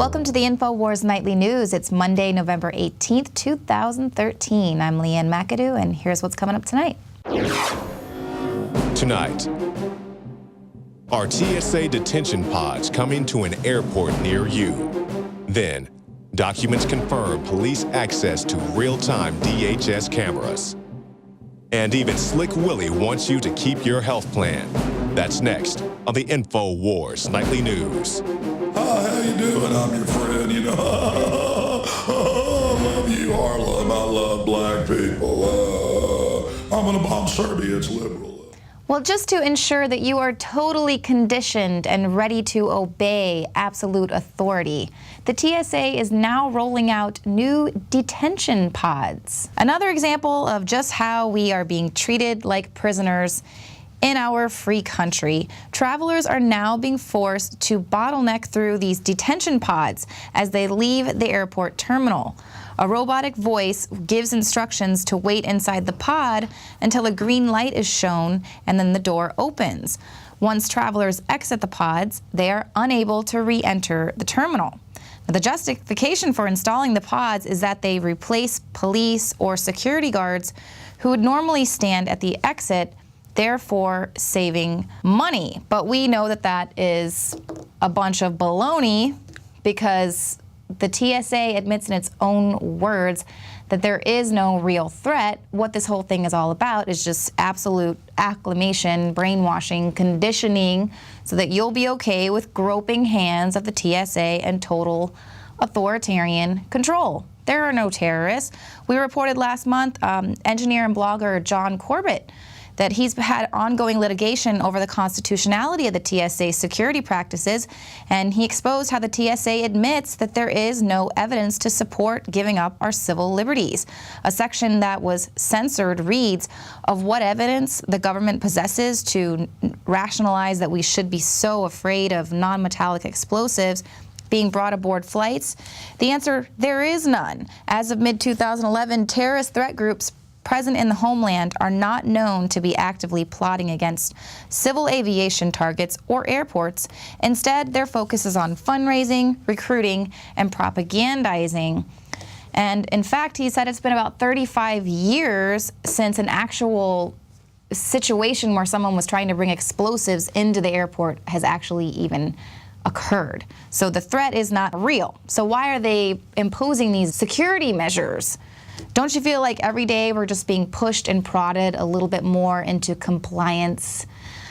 Welcome to the INFOWARS Nightly News. It's Monday, November 18th, 2013. I'm Leanne McAdoo, and here's what's coming up tonight. Tonight, are TSA detention pods coming to an airport near you? Then, documents confirm police access to real-time DHS cameras. And even Slick Willie wants you to keep your health plan. That's next on the INFOWARS Nightly News. Hi, how you doing? I'm your friend, you know. I love you, Harlem. I love black people. I'm Serbia's liberal. Well, just to ensure that you are totally conditioned and ready to obey absolute authority, the TSA is now rolling out new detention pods. Another example of just how we are being treated like prisoners in our free country. Travelers are now being forced to bottleneck through these detention pods as they leave the airport terminal. A robotic voice gives instructions to wait inside the pod until a green light is shown and then the door opens. Once travelers exit the pods, they are unable to re-enter the terminal. Now, the justification for installing the pods is that they replace police or security guards who would normally stand at the exit, therefore saving money. But we know that that is a bunch of baloney because the TSA admits in its own words that there is no real threat. What this whole thing is all about is just absolute acclimation, brainwashing, conditioning, so that you'll be okay with groping hands of the TSA and total authoritarian control. There are no terrorists. We reported last month, engineer and blogger John Corbett, that he's had ongoing litigation over the constitutionality of the TSA security practices, and he exposed how the TSA admits that there is no evidence to support giving up our civil liberties. A section that was censored reads, of what evidence the government possesses to rationalize that we should be so afraid of non-metallic explosives being brought aboard flights? The answer, there is none. As of mid-2011, terrorist threat groups present in the homeland are not known to be actively plotting against civil aviation targets or airports. Instead, their focus is on fundraising, recruiting, and propagandizing. And in fact, he said it's been about 35 years since an actual situation where someone was trying to bring explosives into the airport has actually even occurred. So the threat is not real. So why are they imposing these security measures? Don't you feel like every day we're just being pushed and prodded a little bit more into compliance?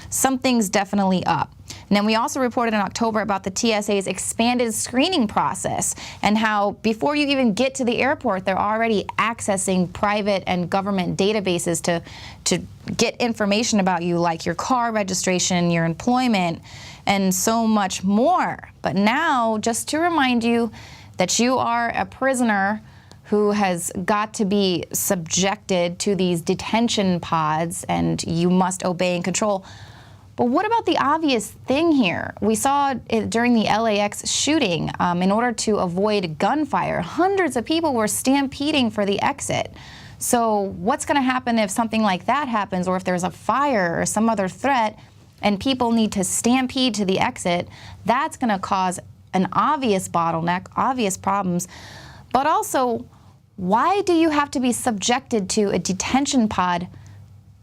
Something's definitely up. And then we also reported in October about the TSA's expanded screening process and how before you even get to the airport, they're already accessing private and government databases to get information about you, like your car registration, your employment, and so much more. But now, just to remind you that you are a prisoner who has got to be subjected to these detention pods and you must obey and control. But what about the obvious thing here? We saw it during the LAX shooting. In order to avoid gunfire, hundreds of people were stampeding for the exit. So what's going to happen if something like that happens, or if there's a fire or some other threat and people need to stampede to the exit? That's going to cause an obvious bottleneck, obvious problems. But also, why do you have to be subjected to a detention pod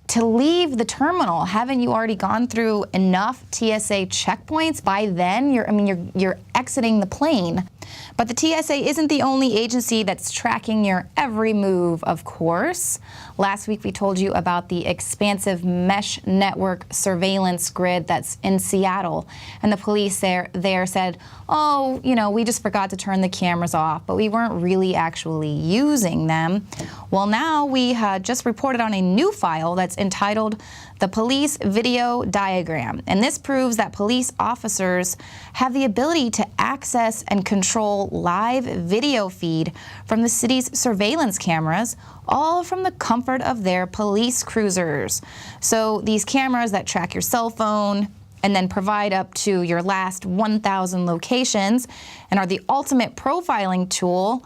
to leave the terminal? Haven't you already gone through enough TSA checkpoints? By then, you're exiting the plane. But the TSA isn't the only agency that's tracking your every move, of course. Last week, we told you about the expansive mesh network surveillance grid that's in Seattle. And the police there said, oh, we just forgot to turn the cameras off, but we weren't really actually using them. Well, now we just reported on a new file that's entitled the Police Video Diagram. And this proves that police officers have the ability to access and control live video feed from the city's surveillance cameras, all from the comfort of their police cruisers. So these cameras that track your cell phone and then provide up to your last 1,000 locations and are the ultimate profiling tool.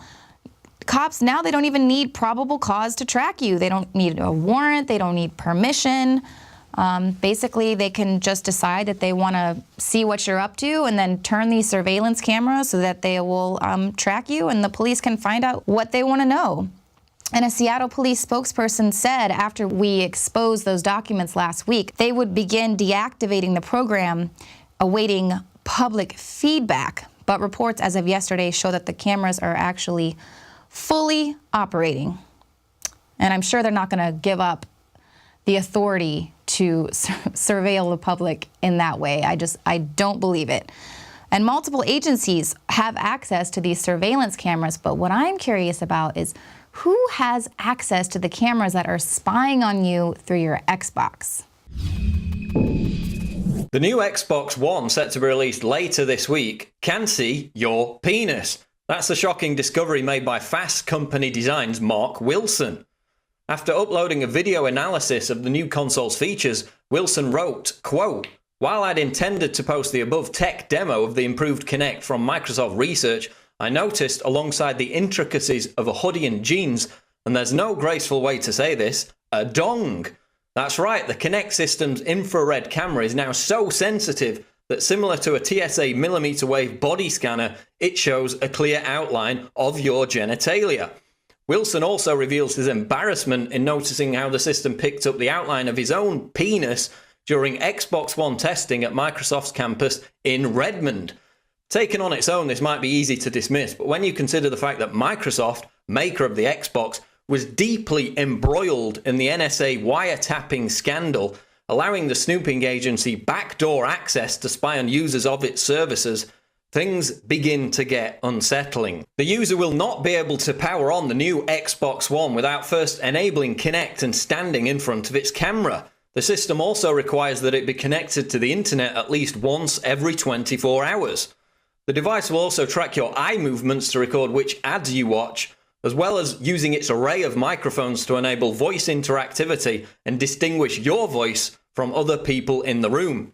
Cops now, they don't even need probable cause to track you. They don't need a warrant. They don't need permission. Basically, they can just decide that they want to see what you're up to and then turn these surveillance cameras so that they will track you and the police can find out what they want to know. And a Seattle police spokesperson said after we exposed those documents last week, they would begin deactivating the program, awaiting public feedback. But reports as of yesterday show that the cameras are actually fully operating. And I'm sure they're not going to give up the authority to surveil the public in that way. I don't believe it. And multiple agencies have access to these surveillance cameras, but what I'm curious about is who has access to the cameras that are spying on you through your Xbox? The new Xbox One, set to be released later this week, can see your penis. That's the shocking discovery made by Fast Company Design's Mark Wilson. After uploading a video analysis of the new console's features, Wilson wrote, quote, "While I'd intended to post the above tech demo of the improved Kinect from Microsoft Research, I noticed alongside the intricacies of a hoodie and jeans, and there's no graceful way to say this, a dong. That's right, the Kinect system's infrared camera is now so sensitive that similar to a TSA millimeter wave body scanner, it shows a clear outline of your genitalia." Wilson also reveals his embarrassment in noticing how the system picked up the outline of his own penis during Xbox One testing at Microsoft's campus in Redmond. Taken on its own, this might be easy to dismiss, but when you consider the fact that Microsoft, maker of the Xbox, was deeply embroiled in the NSA wiretapping scandal, allowing the snooping agency backdoor access to spy on users of its services, things begin to get unsettling. The user will not be able to power on the new Xbox One without first enabling Kinect and standing in front of its camera. The system also requires that it be connected to the internet at least once every 24 hours. The device will also track your eye movements to record which ads you watch, as well as using its array of microphones to enable voice interactivity and distinguish your voice from other people in the room.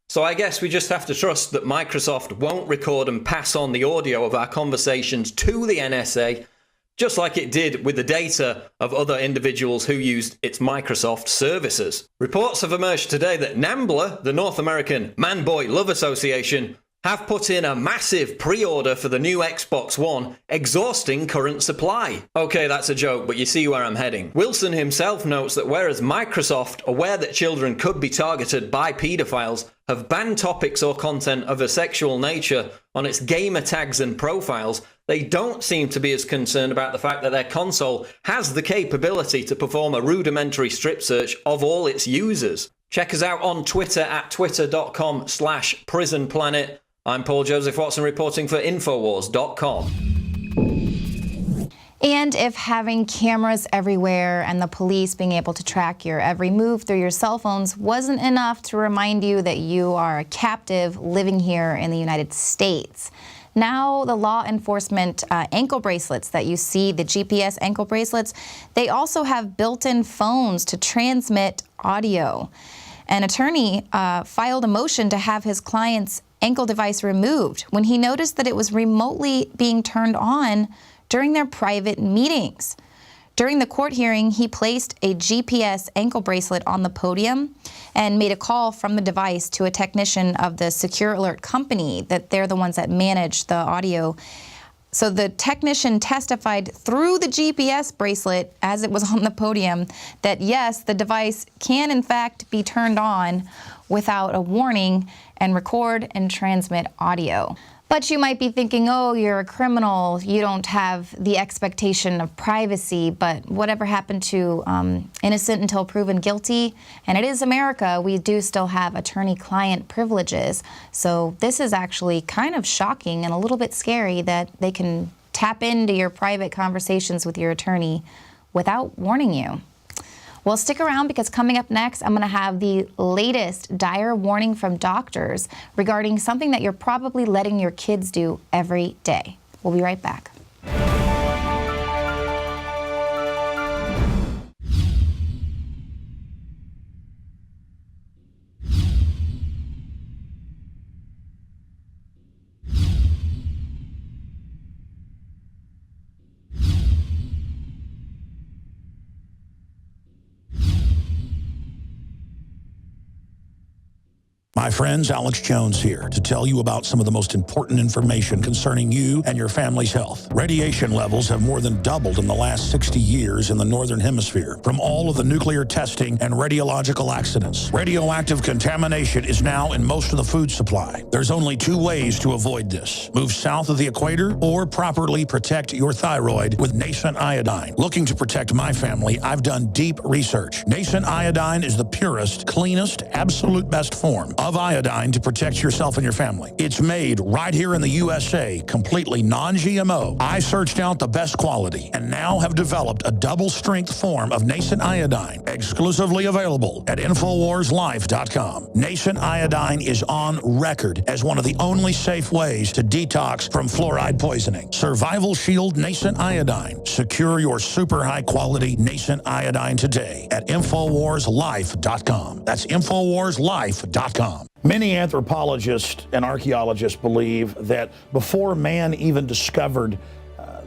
So I guess we just have to trust that Microsoft won't record and pass on the audio of our conversations to the NSA, just like it did with the data of other individuals who used its Microsoft services. Reports have emerged today that NAMBLA, the North American Man-Boy Love Association, have put in a massive pre-order for the new Xbox One, exhausting current supply. Okay, that's a joke, but you see where I'm heading. Wilson himself notes that whereas Microsoft, aware that children could be targeted by pedophiles, have banned topics or content of a sexual nature on its gamer tags and profiles, they don't seem to be as concerned about the fact that their console has the capability to perform a rudimentary strip search of all its users. Check us out on Twitter at twitter.com/prisonplanet. I'm Paul Joseph Watson reporting for INFOWARS.com. And if having cameras everywhere and the police being able to track your every move through your cell phones wasn't enough to remind you that you are a captive living here in the United States, now the law enforcement ankle bracelets that you see, the GPS ankle bracelets, they also have built-in phones to transmit audio. An attorney filed a motion to have his client's ankle device removed when he noticed that it was remotely being turned on during their private meetings. During the court hearing, he placed a GPS ankle bracelet on the podium and made a call from the device to a technician of the Secure Alert company, that they're the ones that manage the audio. So the technician testified through the GPS bracelet as it was on the podium that yes, the device can in fact be turned on without a warning and record and transmit audio. But you might be thinking, oh, you're a criminal, you don't have the expectation of privacy, but whatever happened to innocent until proven guilty? And it is America, we do still have attorney-client privileges. So this is actually kind of shocking and a little bit scary that they can tap into your private conversations with your attorney without warning you. Well, stick around because coming up next, I'm going to have the latest dire warning from doctors regarding something that you're probably letting your kids do every day. We'll be right back. My friends, Alex Jones here to tell you about some of the most important information concerning you and your family's health. Radiation levels have more than doubled in the last 60 years in the Northern Hemisphere from all of the nuclear testing and radiological accidents. Radioactive contamination is now in most of the food supply. There's only 2 ways to avoid this. Move south of the equator or properly protect your thyroid with nascent iodine. Looking to protect my family, I've done deep research. Nascent iodine is the purest, cleanest, absolute best form of iodine to protect yourself and your family. It's made right here in the USA, completely non-GMO. I searched out the best quality and now have developed a double-strength form of nascent iodine, exclusively available at INFOWARSLife.com. Nascent iodine is on record as one of the only safe ways to detox from fluoride poisoning. Survival Shield Nascent Iodine. Secure your super high-quality nascent iodine today at INFOWARSLife.com. That's INFOWARSLife.com. Many anthropologists and archaeologists believe that before man even discovered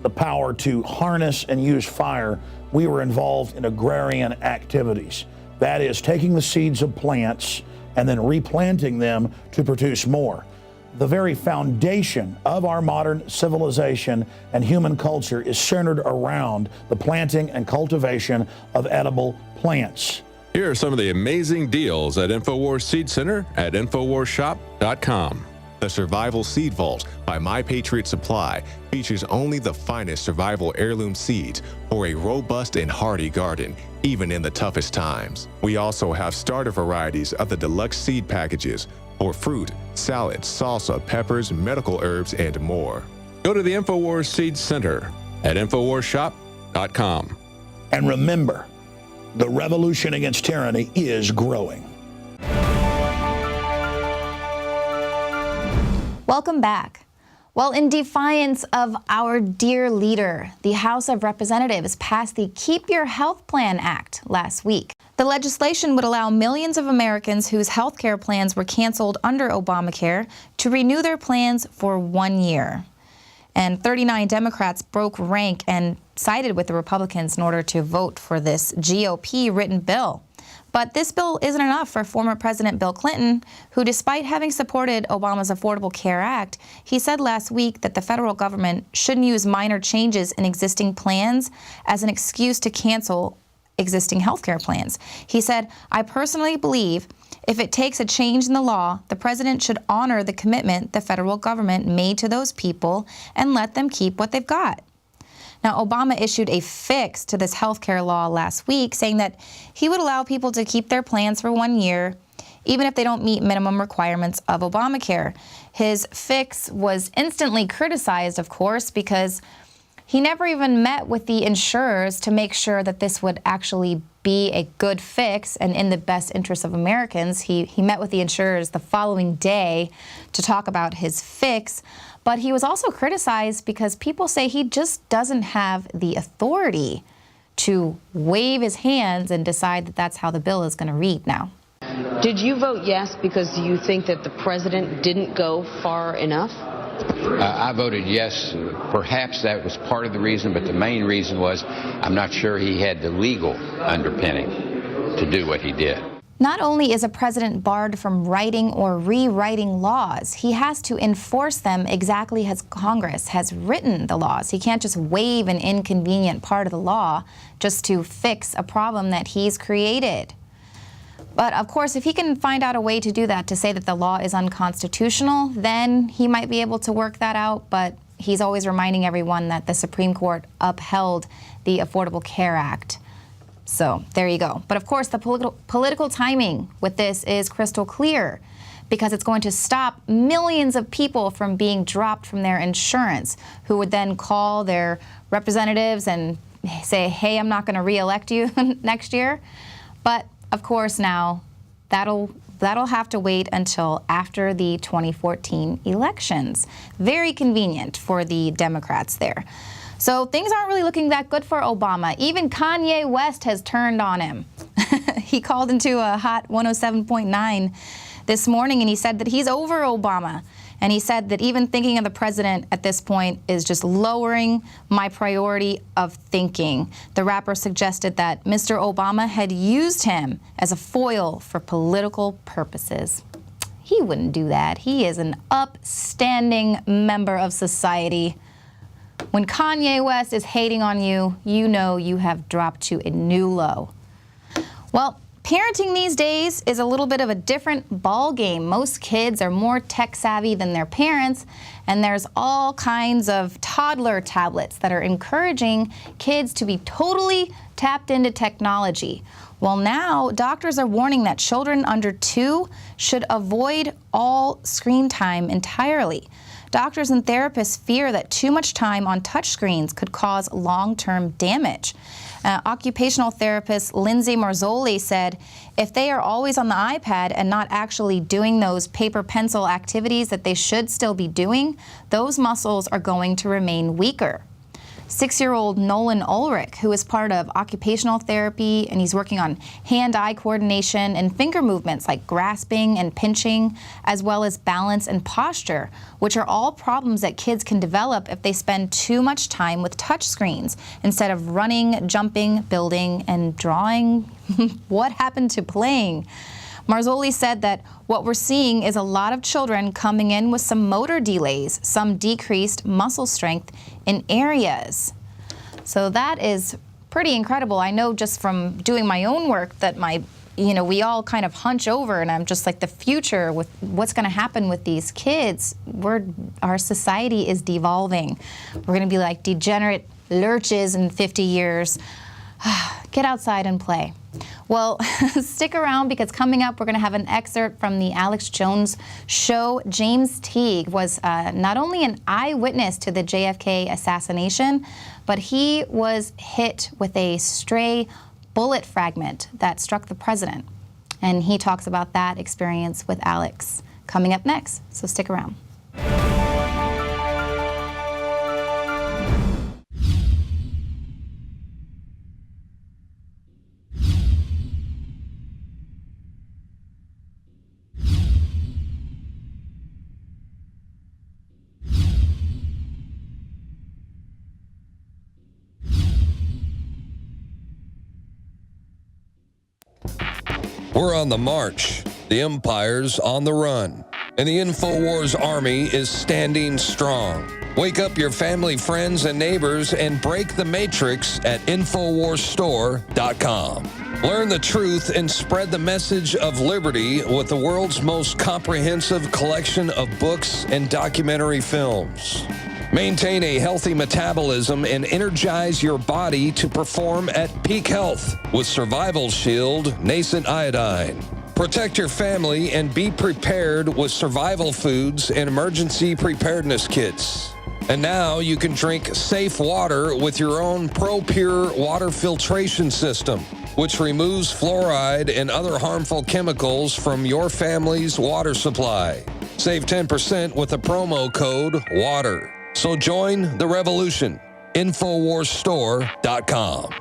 the power to harness and use fire, we were involved in agrarian activities. That is, taking the seeds of plants and then replanting them to produce more. The very foundation of our modern civilization and human culture is centered around the planting and cultivation of edible plants. Here are some of the amazing deals at InfoWars Seed Center at InfoWarsShop.com. The Survival Seed Vault by My Patriot Supply features only the finest survival heirloom seeds for a robust and hardy garden, even in the toughest times. We also have starter varieties of the deluxe seed packages for fruit, salads, salsa, peppers, medical herbs, and more. Go to the InfoWars Seed Center at InfoWarsShop.com. And remember, the revolution against tyranny is growing. Welcome back. Well, in defiance of our dear leader, the House of Representatives passed the Keep Your Health Plan Act last week. The legislation would allow millions of Americans whose health care plans were canceled under Obamacare to renew their plans for 1 year. And 39 Democrats broke rank and sided with the Republicans in order to vote for this GOP-written bill. But this bill isn't enough for former President Bill Clinton, who, despite having supported Obama's Affordable Care Act, he said last week that the federal government shouldn't use minor changes in existing plans as an excuse to cancel existing health care plans. He said, "I personally believe if it takes a change in the law, the president should honor the commitment the federal government made to those people and let them keep what they've got." Now, Obama issued a fix to this health care law last week, saying that he would allow people to keep their plans for 1 year, even if they don't meet minimum requirements of Obamacare. His fix was instantly criticized, of course, because he never even met with the insurers to make sure that this would actually be a good fix and in the best interest of Americans. He met with the insurers the following day to talk about his fix, but he was also criticized because people say he just doesn't have the authority to wave his hands and decide that that's how the bill is going to read now. Did you vote yes because you think that the president didn't go far enough? I voted yes. Perhaps that was part of the reason, but the main reason was I'm not sure he had the legal underpinning to do what he did. Not only is a president barred from writing or rewriting laws, he has to enforce them exactly as Congress has written the laws. He can't just waive an inconvenient part of the law just to fix a problem that he's created. But of course, if he can find out a way to do that, to say that the law is unconstitutional, then he might be able to work that out. But he's always reminding everyone that the Supreme Court upheld the Affordable Care Act. So there you go. But of course, the political timing with this is crystal clear, because it's going to stop millions of people from being dropped from their insurance, who would then call their representatives and say, hey, I'm not going to re-elect you next year. But of course, now that'll have to wait until after the 2014 elections. Very convenient for the Democrats there. So things aren't really looking that good for Obama. Even Kanye West has turned on him. He called into a hot 107.9 this morning, and he said that he's over Obama. And he said that even thinking of the president at this point is just lowering my priority of thinking. The rapper suggested that Mr. Obama had used him as a foil for political purposes. He wouldn't do that. He is an upstanding member of society. When Kanye West is hating on you, you know you have dropped to a new low. Well, parenting these days is a little bit of a different ball game. Most kids are more tech savvy than their parents, and there's all kinds of toddler tablets that are encouraging kids to be totally tapped into technology. Well, now doctors are warning that children under 2 should avoid all screen time entirely. Doctors and therapists fear that too much time on touchscreens could cause long-term damage. Occupational therapist Lindsay Marzoli said if they are always on the iPad and not actually doing those paper pencil activities that they should still be doing, those muscles are going to remain weaker. 6-year-old Nolan Ulrich, who is part of occupational therapy, and he's working on hand-eye coordination and finger movements like grasping and pinching, as well as balance and posture, which are all problems that kids can develop if they spend too much time with touchscreens instead of running, jumping, building, and drawing. What happened to playing? Marzoli said that what we're seeing is a lot of children coming in with some motor delays, some decreased muscle strength in areas. So that is pretty incredible. I know just from doing my own work that we all kind of hunch over, and I'm just like, the future with what's going to happen with these kids, our society is devolving. We're going to be like degenerate lurches in 50 years. Get outside and play. Well, stick around, because coming up we're going to have an excerpt from the Alex Jones show. James Teague was not only an eyewitness to the JFK assassination, but he was hit with a stray bullet fragment that struck the president. And he talks about that experience with Alex coming up next, so stick around. We're on the march. The empire's on the run. And the INFOWARS army is standing strong. Wake up your family, friends, and neighbors and break the matrix at INFOWARSstore.com. Learn the truth and spread the message of liberty with the world's most comprehensive collection of books and documentary films. Maintain a healthy metabolism and energize your body to perform at peak health with Survival Shield Nascent Iodine. Protect your family and be prepared with survival foods and emergency preparedness kits. And now you can drink safe water with your own ProPure water filtration system, which removes fluoride and other harmful chemicals from your family's water supply. Save 10% with the promo code WATER. So join the revolution. INFOWARSstore.com.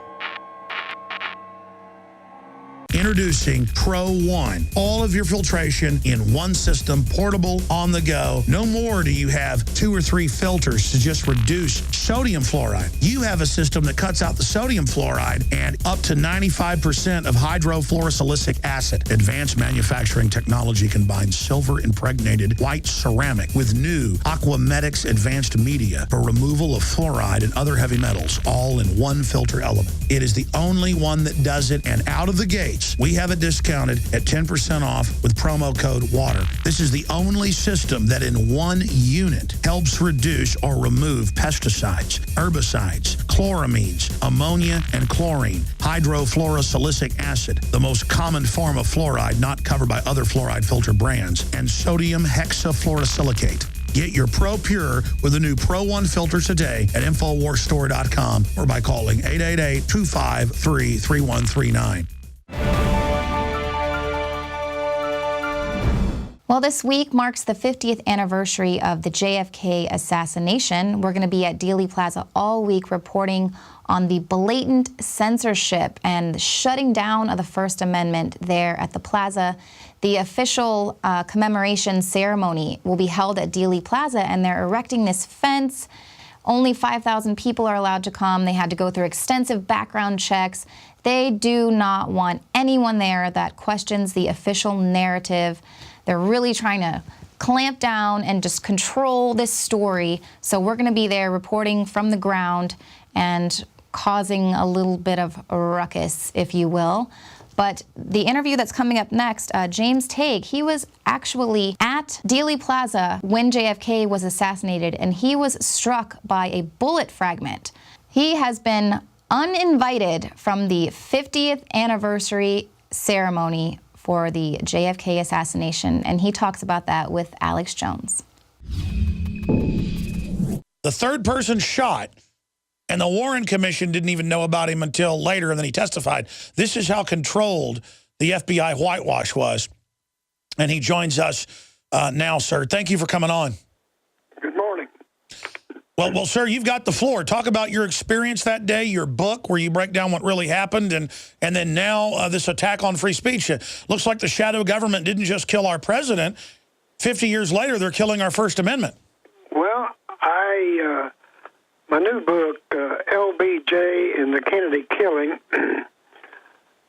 Introducing Pro One. All of your filtration in one system, portable, on the go. No more do you have 2 or 3 filters to just reduce sodium fluoride. You have a system that cuts out the sodium fluoride and up to 95% of hydrofluorosilicic acid. Advanced manufacturing technology combines silver-impregnated white ceramic with new Aquamedics advanced media for removal of fluoride and other heavy metals, all in one filter element. It is the only one that does it, and out of the gates, we have it discounted at 10% off with promo code WATER. This is the only system that in one unit helps reduce or remove pesticides, herbicides, chloramines, ammonia, and chlorine, hydrofluorosilicic acid, the most common form of fluoride not covered by other fluoride filter brands, and sodium hexafluorosilicate. Get your ProPure with the new Pro One filter today at InfoWarsStore.com or by calling 888-253-3139. Well, this week marks the 50th anniversary of the JFK assassination. We're going to be at Dealey Plaza all week reporting on the blatant censorship and shutting down of the First Amendment there at the plaza. The official commemoration ceremony will be held at Dealey Plaza, and they're erecting this fence. Only 5,000 people are allowed to come. They had to go through extensive background checks. They do not want anyone there that questions the official narrative. They're really trying to clamp down and just control this story. So we're going to be there reporting from the ground and causing a little bit of a ruckus, if you will. But the interview that's coming up next, James Tague, he was actually at Dealey Plaza when JFK was assassinated, and he was struck by a bullet fragment. He has been uninvited from the 50th anniversary ceremony for the JFK assassination, and he talks about that with Alex Jones. The third person shot, and the Warren Commission didn't even know about him until later, and then he testified. This is how controlled the FBI whitewash was. And he joins us now, sir. Thank you for coming on. Good morning. Well, sir, you've got the floor. Talk about your experience that day, your book, where you break down what really happened, and then now this attack on free speech. It looks like the shadow government didn't just kill our president. 50 years later, they're killing our First Amendment. Well, my new book, LBJ and the Kennedy Killing,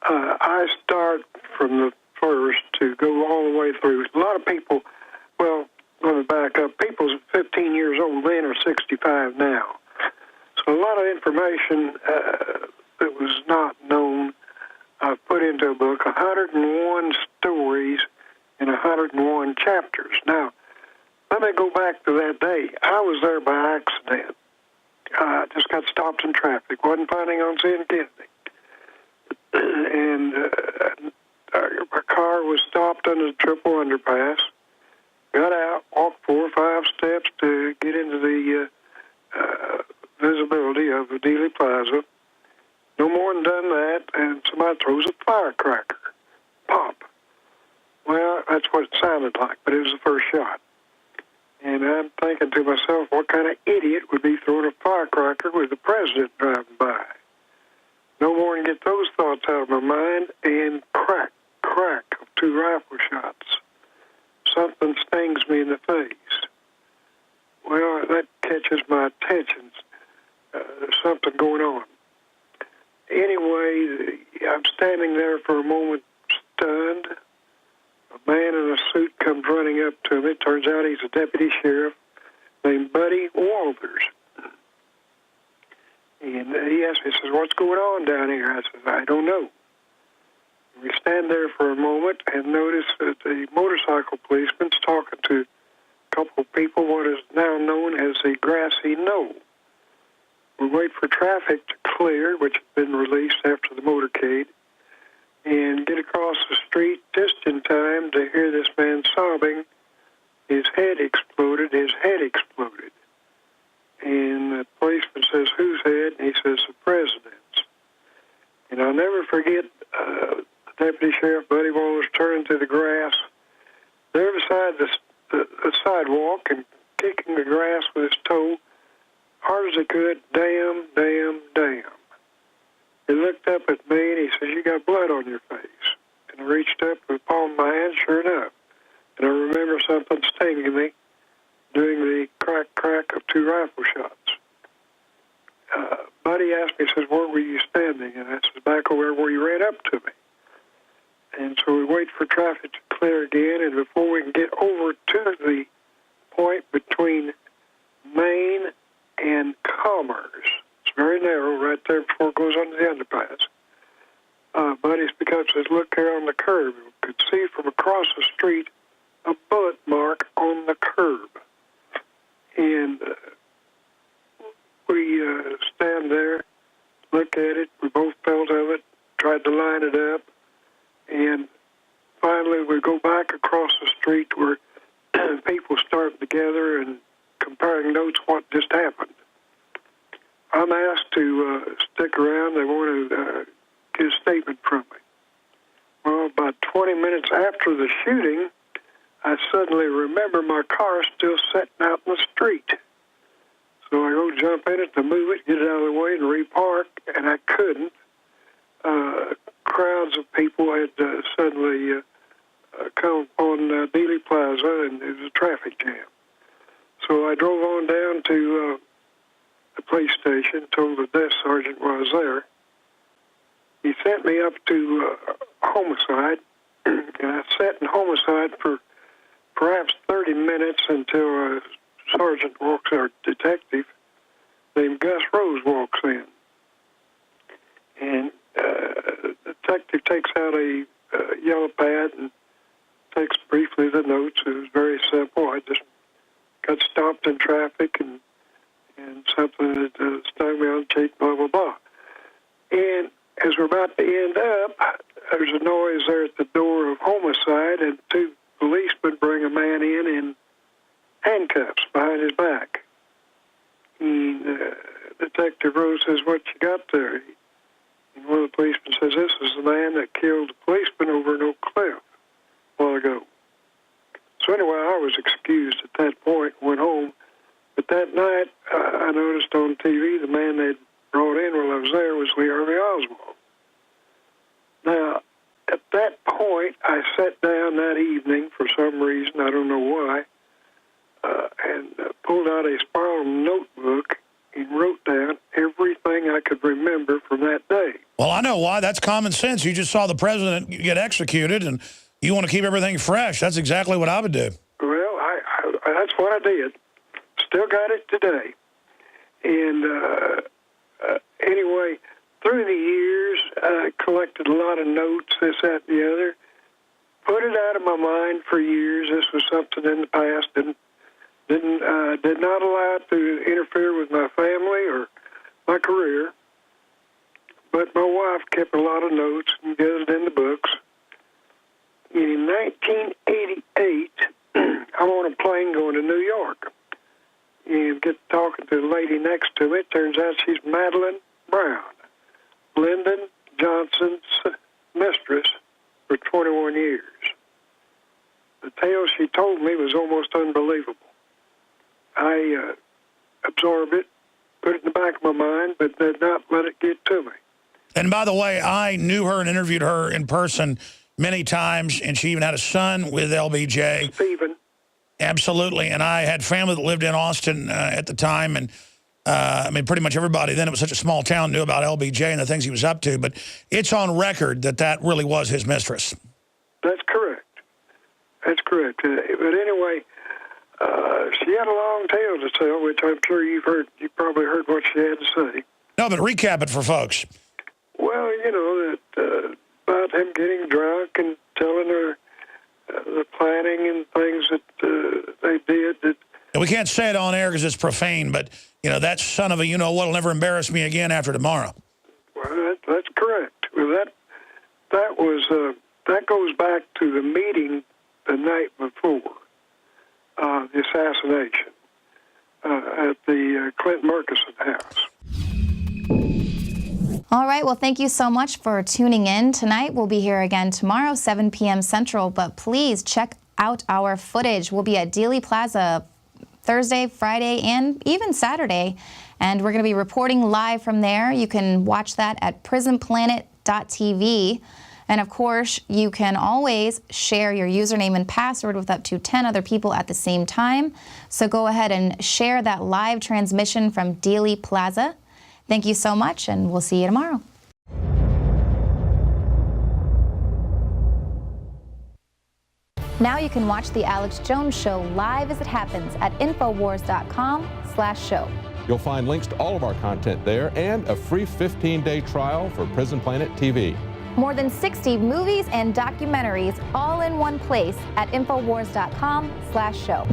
I start from the first to go all the way through. A lot of people, well, let me back up. People 15 years old then are 65 now. So a lot of information that was not known, I've put into a book, 101 stories in 101 chapters. Now, let me go back to that day. I was there by accident. I just got stopped in traffic. Wasn't planning on seeing Kennedy. And my car was stopped under the triple underpass. Got out, walked 4 or 5 steps to get into the visibility of the Dealey Plaza. No more than done that, and somebody throws a firecracker. Pop. Well, that's what it sounded like, but it was the first shot. And I'm thinking to myself, what kind of idiot would be throwing a firecracker with the president driving by? No more than get those thoughts out of my mind, and crack of 2 rifle shots. Something stings me in the face. Well, that catches my attention. There's something going on. Anyway, I'm standing there for a moment, stunned. A man in a suit comes running up to me. It turns out he's a deputy sheriff named Buddy Walters. And he asked me, he says, what's going on down here? I said, I don't know. We stand there for a moment and notice that the motorcycle policeman's talking to a couple of people, what is now known as the grassy knoll. We wait for traffic to clear, which had been released after the motorcade, and get across the street just in time to hear this man sobbing. His head exploded. And the policeman says, whose head? And he says, the president's. And I'll never forget Deputy Sheriff Buddy Walters turned to the grass there beside the sidewalk and kicking the grass with his toe hard as he could. Damn. He looked up at me and he says, you got blood on your face. And I reached up and palmed my hand, sure enough. And I remember something stinging me doing the crack of 2 rifle shots. Buddy asked me, he says, where were you standing? And I said, back over where you ran up to me. And so we wait for traffic to clear again, and before we can get over to the point between Main and Commerce, it's very narrow right there before it goes under the underpass, Buddy speaks up and says, look here on the curb. You could see from across the street a bullet mark on the curb. And we stand there, look at it. We both felt of it, tried to line it up. And finally, we go back across the street where people start together and comparing notes what just happened. I'm asked to stick around. They want to get a statement from me. Well, about 20 minutes after the shooting, I suddenly remember my car still sitting out in the street. So I go jump in it to move it, get it out of the way, and repark, and I couldn't. Crowds of people had suddenly come on Dealey Plaza, and it was a traffic jam. So I drove on down to the police station, told the desk sergeant I was there, he sent me up to homicide, and I sat in homicide for perhaps 30 minutes until a sergeant walks, or detective named Gus Rose walks in. And the detective takes out a yellow pad and takes briefly the notes. It was very simple. I just got stopped in traffic and something that stung me on the cheek, blah, blah, blah. And as we're about to end up, there's a noise there at the door of homicide, and two policemen bring a man in handcuffs behind his back. And Detective Rose says, "What you got there?" And one of the policemen says, "This is the man that killed the policeman over in Oak Cliff a while ago." So anyway, I was excused at that point, went home. But that night, I noticed on TV the man they'd brought in while I was there was Lee Harvey Oswald. Now, at that point, I sat down that evening for some reason, I don't know why, and pulled out a spiral notebook and wrote down everything I could remember from that day. Well, I know why. That's common sense. You just saw the president get executed, and you want to keep everything fresh. That's exactly what I would do. Well, that's what I did. Still got it today. And anyway, through the years, I collected a lot of notes, this, that, and the other. Put it out of my mind for years. This was something in the past. Did not allow it to interfere with my family or my career. But my wife kept a lot of notes and got it in the books. And in 1988, I'm on a plane going to New York. And get talking to the lady next to me. It turns out she's Madeline Brown, Lyndon Johnson's mistress for 21 years. The tale she told me was almost unbelievable. I absorbed it, put it in the back of my mind, but did not let it get to me. And by the way, I knew her and interviewed her in person many times, and she even had a son with LBJ. Stephen. Absolutely, and I had family that lived in Austin at the time, and I mean, pretty much everybody then, it was such a small town, knew about LBJ and the things he was up to, but it's on record that that really was his mistress. That's correct. That's correct. But anyway, she had a long tale to tell, which I'm sure you probably heard what she had to say. No, but recap it for folks. Well, you know, that about him getting drunk and telling her the planning and things that they did. And we can't say it on air because it's profane, but, you know, that son of a you-know-what will never embarrass me again after tomorrow. Well, that's correct. Well, that goes back to the meeting the night before the assassination at the Clinton Murchison house. All right, well, thank you so much for tuning in tonight. We'll be here again tomorrow, 7 p.m. Central, but please check out our footage. We'll be at Dealey Plaza Thursday, Friday, and even Saturday, and we're going to be reporting live from there. You can watch that at prisonplanet.tv, and of course, you can always share your username and password with up to 10 other people at the same time, so go ahead and share that live transmission from Dealey Plaza. Thank you so much, and we'll see you tomorrow. Now you can watch The Alex Jones Show live as it happens at Infowars.com/show. You'll find links to all of our content there and a free 15-day trial for Prison Planet TV. More than 60 movies and documentaries all in one place at Infowars.com/show.